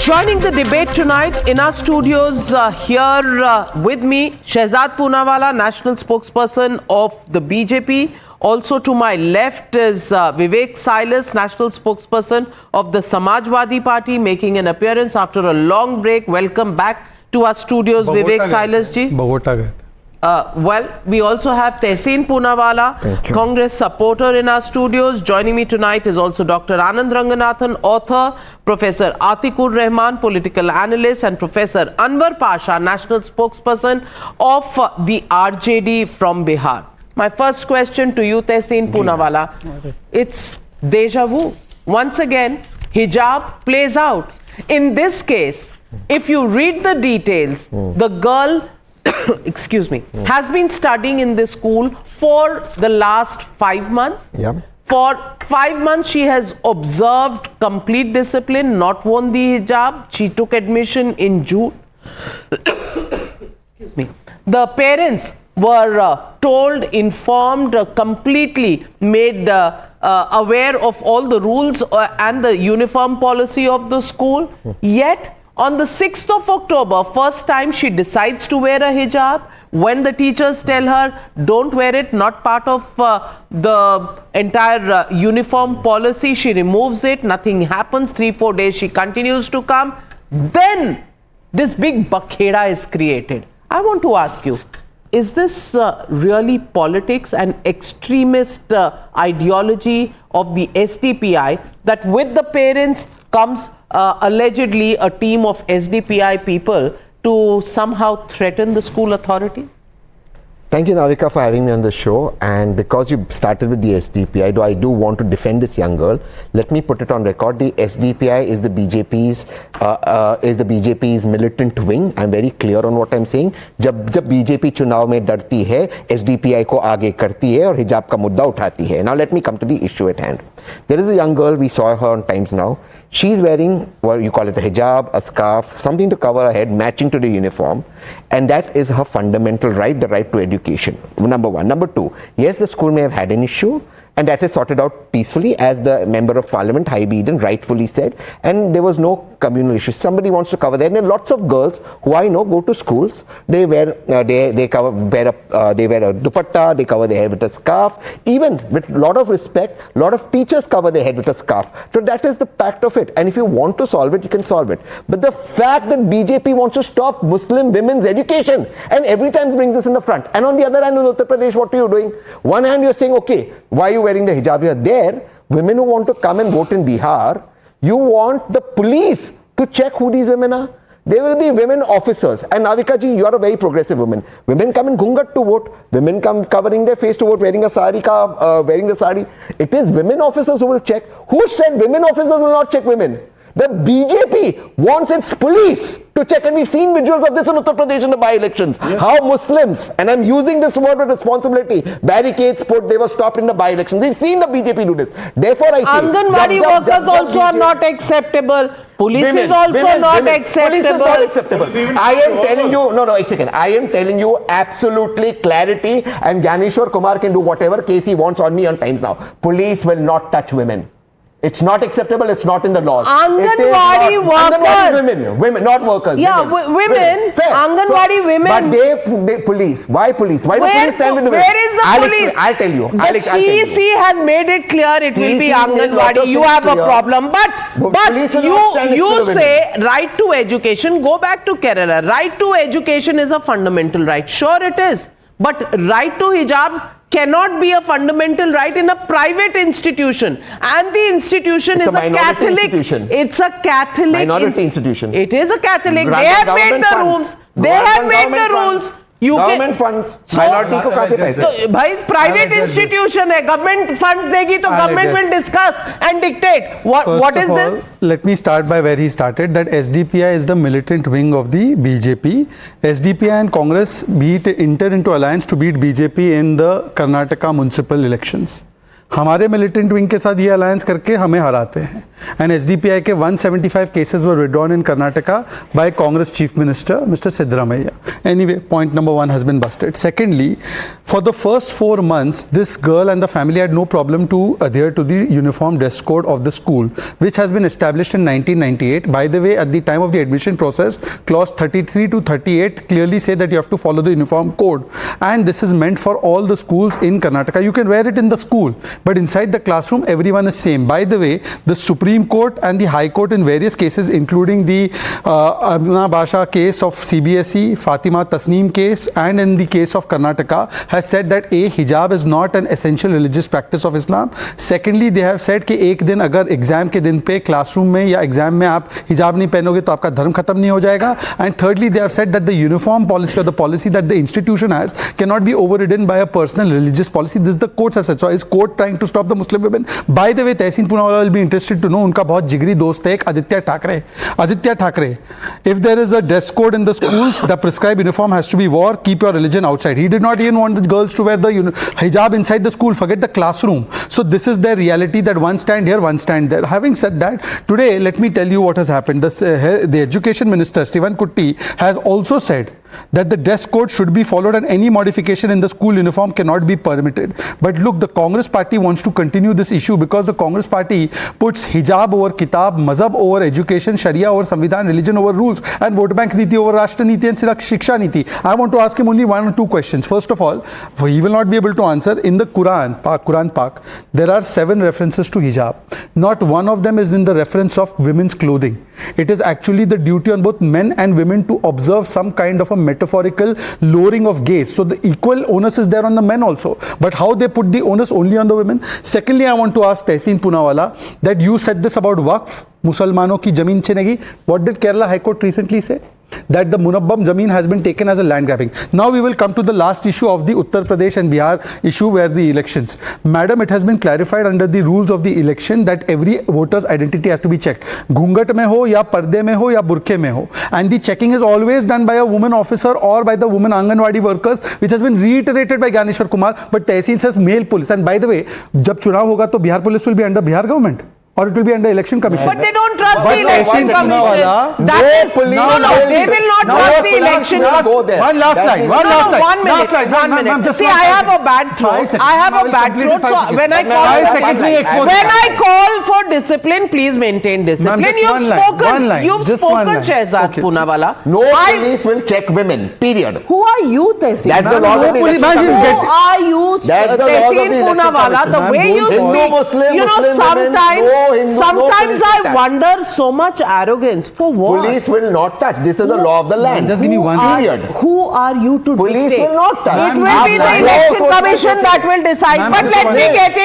Joining the debate tonight in our studios here with me, Shehzad Poonawalla, national spokesperson of the BJP. Also to my left is Vivek Silas, national spokesperson of the Samajwadi Party, making an appearance after a long break. Welcome back to our studios, Vivek Silas ji. Well, we also have Tehseen Poonawalla, Congress supporter in our studios. Joining me tonight is also Dr. Anand Ranganathan, author, Professor Atikur Rahman, political analyst, and Professor Anwar Pasha, national spokesperson of the RJD from Bihar. My first question to you, Tehseen Poonawalla, it's deja vu. Once again, hijab plays out. In this case, if you read the details, the girl excuse me, has been studying in this school for the last 5 months. For 5 months, she has observed complete discipline, not worn the hijab. She took admission in June. Excuse me. The parents were told, informed, completely made aware of all the rules and the uniform policy of the school. Yet, on the 6th of October, first time she decides to wear a hijab. When the teachers tell her, don't wear it, not part of the entire uniform policy, she removes it, nothing happens. 3-4 days she continues to come. Then this big bakheda is created. I want to ask you, is this really politics and extremist ideology of the SDPI that with the parents comes allegedly a team of SDPI people to somehow threaten the school authorities? Thank you, Navika, for having me on the show. And because you started with the SDPI, I do want to defend this young girl. Let me put it on record. The SDPI is the BJP's militant wing. I'm very clear on what I'm saying. जब BJP चुनाव में डरती है, SDPI को आगे करती है और हिजाब का मुद्दा उठाती है. Now let me come to the issue at hand. There is a young girl, we saw her on Times Now. She's wearing what you call it, a hijab, a scarf, something to cover her head, matching to the uniform. And that is her fundamental right, the right to education. Number one. Number two, yes, the school may have had an issue, and that is sorted out peacefully, as the Member of Parliament, Haibi Eden, rightfully said. And there was no communal issue. Somebody wants to cover that. And there are lots of girls who I know go to schools. They wear they wear a dupatta. They cover their head with a scarf. Even with a lot of respect, a lot of teachers cover their head with a scarf. So that is the fact of it. And if you want to solve it, you can solve it. But the fact that BJP wants to stop Muslim women's education and every time brings this in the front. And on the other hand, in Uttar Pradesh, what are you doing? One hand, you're saying, okay, why are you wearing the hijab? You're there. Women who want to come and vote in Bihar, you want the police to check who these women are. There will be women officers. And Navika ji, you are a very progressive woman. Women come in ghungat to vote. Women come covering their face to vote, wearing a sari, wearing the sari. It is women officers who will check. Who said women officers will not check women? The BJP wants its police to check, and we've seen visuals of this in Uttar Pradesh in the by-elections. Yes. How Muslims, and I'm using this word with responsibility, barricades put, they were stopped in the by-elections. We've seen the BJP do this. Therefore, I say, Anganwadi workers also are not acceptable. Police is also not acceptable. Police is not acceptable. I am telling you, no, a second. I am telling you absolutely clarity, and Gyaneshwar Kumar can do whatever case he wants on me on Times Now. Police will not touch women. It's not acceptable. It's not in the laws. Anganwadi workers. Women, not workers. Yeah, women. Anganwadi women. But they police. Why police? Why do police stand with the women? Where is the police? I'll tell you. The CEC has made it clear it will be Anganwadi. You have a problem. But you say right to education. Go back to Kerala. Right to education is a fundamental right. Sure it is. But right to hijab cannot be a fundamental right in a private institution, and the institution is a Catholic. It's a Catholic minority institution. It is a Catholic. They have made the rules. They have made the rules. Government funds. Minority को कहाँ से पैसे? So, भाई private institution है. Government funds देगी तो government will discuss and dictate. What is this? Let me start by where he started. That SDPI is the militant wing of the BJP. SDPI and Congress enter into alliance to beat BJP in the Karnataka municipal elections. हमारे militant wing के साथ ये alliance करके हमें हराते हैं. And SDPI के 175 cases were withdrawn in Karnataka by Congress Chief Minister Mr. Siddaramaiah. Anyway, point number 1 has been busted. Secondly, for the first 4 months, this girl and the family had no problem to adhere to the uniform dress code of the school, which has been established in 1998. By the way, at the time of the admission process, clause 33 to 38 clearly say that you have to follow the uniform code. And this is meant for all the schools in Karnataka. You can wear it in the school, but inside the classroom, everyone is same. By the way, the Supreme Court and the High Court in various cases, including the Amna Basha case of CBSE, Fatima Tasneem case, and in the case of Karnataka, has said that A, hijab is not an essential religious practice of Islam. Secondly, they have said कि एक दिन अगर exam के दिन पे classroom में या exam में आप हिजाब नहीं पहनोगे तो आपका धर्म खत्म नहीं हो जाएगा. And thirdly, they have said that the uniform policy or the policy that the institution has cannot be overridden by a personal religious policy. This the courts have said. So is court trying to stop the Muslim women? By the way, Tehseen Poonawalla will be interested to know. उनका बहुत जिगरी दोस्त है एक Aditya Thackeray. If there is a dress code in the schools, the prescribed uniform has to be wore. Keep your religion outside. He did not even want the girls to wear the hijab inside the school. Forget the classroom. So this is their reality, that one stand here, one stand there. Having said that, today let me tell you what has happened. The education minister Sivan Kutti has also said that the dress code should be followed and any modification in the school uniform cannot be permitted. But look, the Congress party wants to continue this issue because the Congress party puts hijab over kitab, mazhab over education, sharia over samvidhan, religion over rules, and vote bank niti over rashtra niti and shiksha niti. I want to ask him only 1 or 2 questions. First of all, he will not be able to answer. In the Quran Pak, there are 7 references to hijab. Not one of them is in the reference of women's clothing. It is actually the duty on both men and women to observe some kind of a metaphorical lowering of gaze. So the equal onus is there on the men also. But how they put the onus only on the women? Secondly, I want to ask Tehseen Poonawalla that you said this about Waqf, Musalmanon ki zameen chinegi. What did Kerala High Court recently say? That the Munabbam Zameen has been taken as a land grabbing. Now we will come to the last issue of the Uttar Pradesh and Bihar issue, where the elections. Madam, it has been clarified under the rules of the election that every voter's identity has to be checked. Ghungat mein ho ya parde mein ho ya burke mein ho. And the checking is always done by a woman officer or by the woman Anganwadi workers, which has been reiterated by Gyaneshwar Kumar. But Tehseen says male police. And by the way, jab chunav hoga to Bihar police will be under Bihar government. Or it will be under election commission. But they don't trust the election commission. They will not trust the election commission. One last line. One minute. See, I have a bad throat. So when I call for discipline, please maintain discipline. You've spoken, Shehzad Poonawalla. No police will check women, period. Who are you, Tehseen? That's the law of the election commission. Who are you, Tehseen Poonawalla? The way you speak, you know, sometimes I wonder so much arrogance. For what? Police will not touch. This is the law of the land. Just give me one period. Who are you to Police dictate? will not touch. It will be the election commission that will decide. But let me get it.